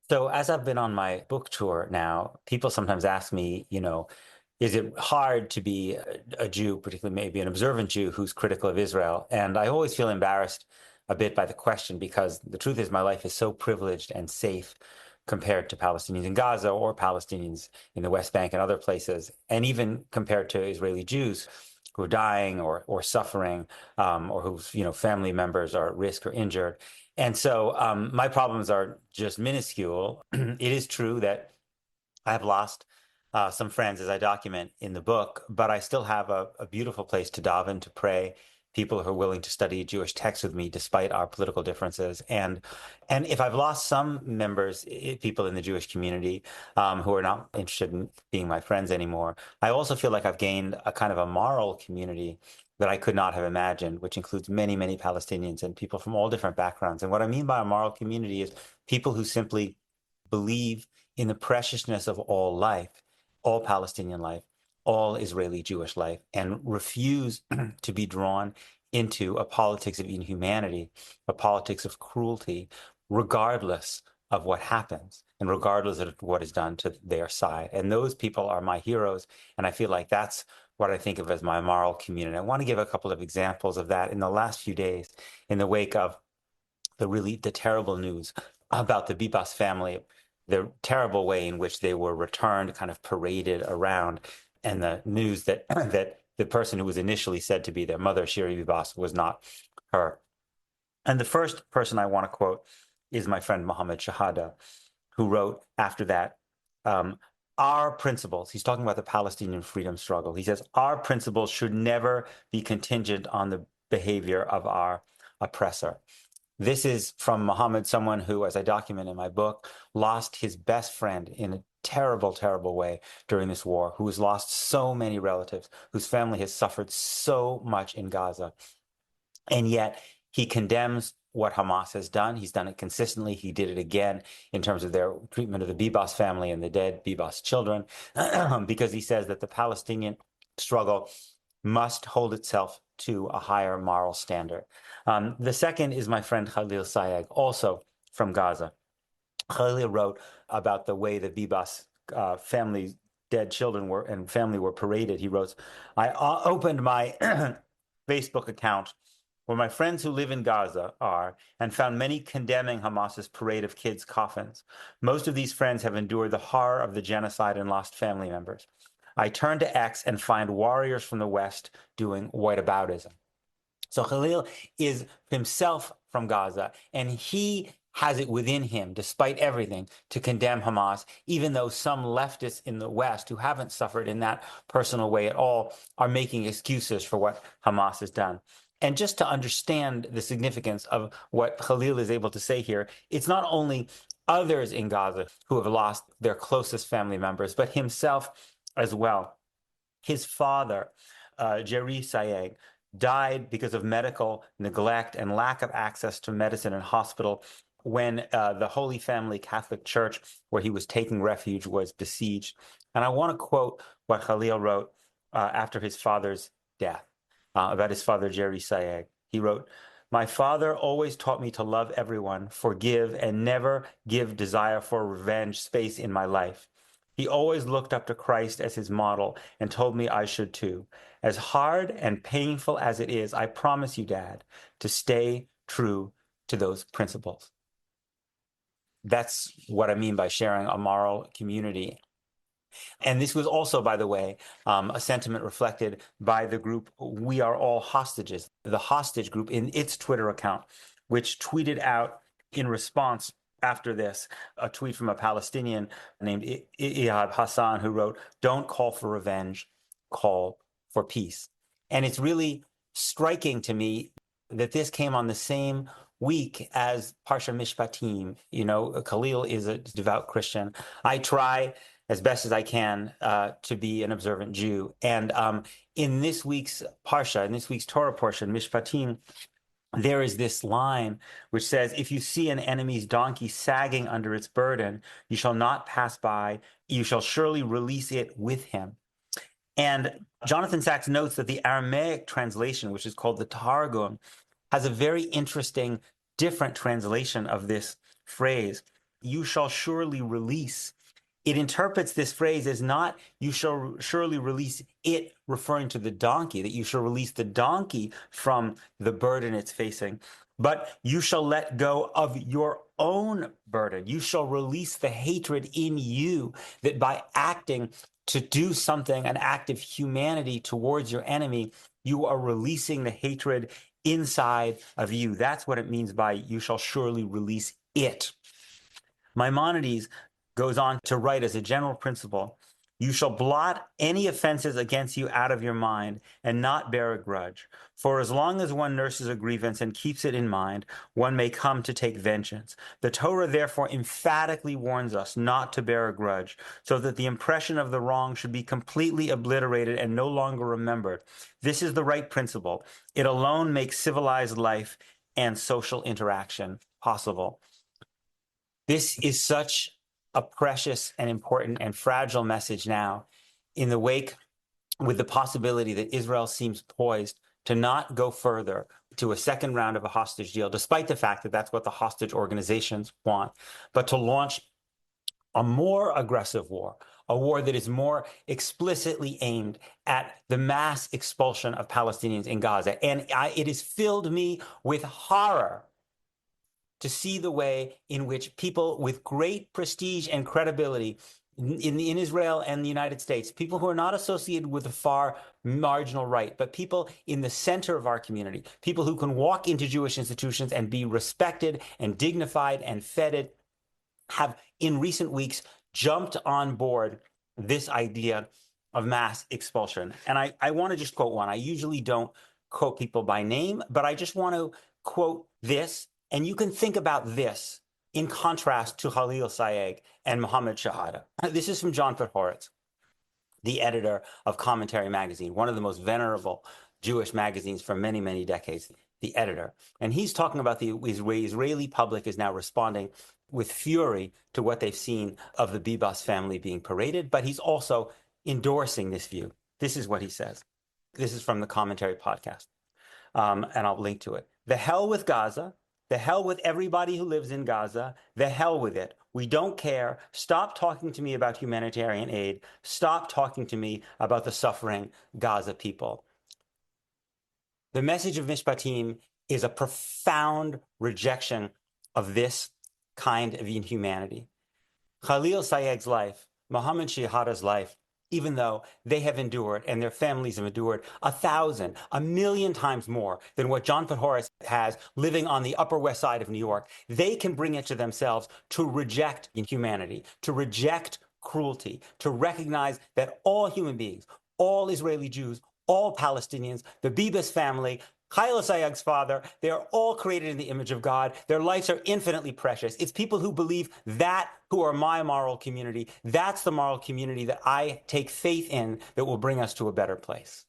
So as I've been on my book tour now, people sometimes ask me, is it hard to be a Jew, particularly maybe an observant Jew who's critical of Israel? And I always feel embarrassed a bit by the question because the truth is my life is so privileged and safe compared to Palestinians in Gaza or Palestinians in the West Bank and other places, and even compared to Israeli Jews who are dying or suffering, or whose family members are at risk or injured. And so my problems are just minuscule. It is true that I've lost some friends, as I document in the book, but I still have a beautiful place to daven, to pray, people who are willing to study Jewish texts with me despite our political differences. And if I've lost some members, people in the Jewish community who are not interested in being my friends anymore, I also feel like I've gained a kind of a moral community that I could not have imagined, which includes many, many Palestinians and people from all different backgrounds. And what I mean by a moral community is people who simply believe in the preciousness of all life, all Palestinian life, all Israeli Jewish life, and refuse to be drawn into a politics of inhumanity, a politics of cruelty, regardless of what happens and regardless of what is done to their side. And those people are my heroes. And I feel like that's what I think of as my moral community. I want to give a couple of examples of that in the last few days in the wake of the terrible news about the Bibas family, the terrible way in which they were returned, kind of paraded around, and the news that that the person who was initially said to be their mother, Shiri Bibas, was not her. And the first person I want to quote is my friend Mohammed Shahada, who wrote after that, our principles, he's talking about the Palestinian freedom struggle. He says, our principles should never be contingent on the behavior of our oppressor. This is from Muhammad, someone who, as I document in my book, lost his best friend in a terrible, terrible way during this war, who has lost so many relatives, whose family has suffered so much in Gaza. And yet he condemns what Hamas has done. He's done it consistently. He did it again in terms of their treatment of the Bibas family and the dead Bibas children, because he says that the Palestinian struggle must hold itself to a higher moral standard. The second is my friend Khalil Sayegh, also from Gaza. Khalil wrote about the way the Bibas family dead children were paraded. He wrote, I opened my Facebook account where my friends who live in Gaza are, and found many condemning Hamas's parade of kids' coffins. Most of these friends have endured the horror of the genocide and lost family members. I turn to X and find warriors from the West doing whataboutism. So Khalil is himself from Gaza, and he has it within him, despite everything, to condemn Hamas, even though some leftists in the West who haven't suffered in that personal way at all are making excuses for what Hamas has done. And just to understand the significance of what Khalil is able to say here, it's not only others in Gaza who have lost their closest family members, but himself as well. His father, Jerry Sayegh, died because of medical neglect and lack of access to medicine and hospital when the Holy Family Catholic Church, where he was taking refuge, was besieged. And I want to quote what Khalil wrote after his father's death, about his father, Jerry Sayegh. He wrote, my father always taught me to love everyone, forgive, and never give desire for revenge space in my life. He always looked up to Christ as his model and told me I should too. As hard and painful as it is, I promise you, Dad, to stay true to those principles. That's what I mean by sharing a moral community. And this was also, by the way, a sentiment reflected by the group We Are All Hostages, the hostage group in its Twitter account, which tweeted out in response after this a tweet from a Palestinian named Ihab Hassan, who wrote, don't call for revenge, call for peace. And it's really striking to me that this came on the same week as Parsha Mishpatim. You know, Khalil is a devout Christian. I try as best as I can to be an observant Jew. And in this week's Parsha, in this week's Torah portion, Mishpatim, there is this line which says, if you see an enemy's donkey sagging under its burden, you shall not pass by, you shall surely release it with him. And Jonathan Sacks notes that the Aramaic translation, which is called the Targum, has a very interesting, different translation of this phrase. you shall surely release. It interprets this phrase as not you shall surely release it, referring to the donkey, that you shall release the donkey from the burden it's facing, but you shall let go of your own burden. You shall release the hatred in you, that by acting to do something, an act of humanity towards your enemy, you are releasing the hatred inside of you. That's what it means by you shall surely release it. Maimonides goes on to write as a general principle, you shall blot any offenses against you out of your mind and not bear a grudge. For as long as one nurses a grievance and keeps it in mind, one may come to take vengeance. The Torah therefore emphatically warns us not to bear a grudge, so that the impression of the wrong should be completely obliterated and no longer remembered. This is the right principle. It alone makes civilized life and social interaction possible. This is such a precious and important and fragile message now, in the wake with the possibility that Israel seems poised to not go further to a second round of a hostage deal, despite the fact that that's what the hostage organizations want, but to launch a more aggressive war, a war that is more explicitly aimed at the mass expulsion of Palestinians in Gaza. And it has filled me with horror to see the way in which people with great prestige and credibility in Israel and the United States, people who are not associated with the far marginal right, but people in the center of our community, people who can walk into Jewish institutions and be respected and dignified and feted, have in recent weeks jumped on board this idea of mass expulsion. And I want to just quote one. I usually don't quote people by name, but I just want to quote this. And you can think about this in contrast to Khalil Sayegh and Mohammed Shahada. This is from John Podhoretz, the editor of Commentary Magazine, one of the most venerable Jewish magazines for many, many decades, the editor. And he's talking about the Israeli public is now responding with fury to what they've seen of the Bibas family being paraded, but he's also endorsing this view. This is what he says. This is from the Commentary podcast, and I'll link to it. The hell with Gaza. The hell with everybody who lives in Gaza. The hell with it. We don't care. Stop talking to me about humanitarian aid. Stop talking to me about the suffering Gaza people. The message of Mishpatim is a profound rejection of this kind of inhumanity. Khalil Sayegh's life, Mohammed Shihada's life, even though they have endured and their families have endured 1,000, 1,000,000 times more than what John Podhoretz has living on the Upper West Side of New York, they can bring it to themselves to reject inhumanity, to reject cruelty, to recognize that all human beings, all Israeli Jews, all Palestinians, the Bibas family, Khalil Sayegh's father, they're all created in the image of God. Their lives are infinitely precious. It's people who believe that who are my moral community. That's the moral community that I take faith in that will bring us to a better place.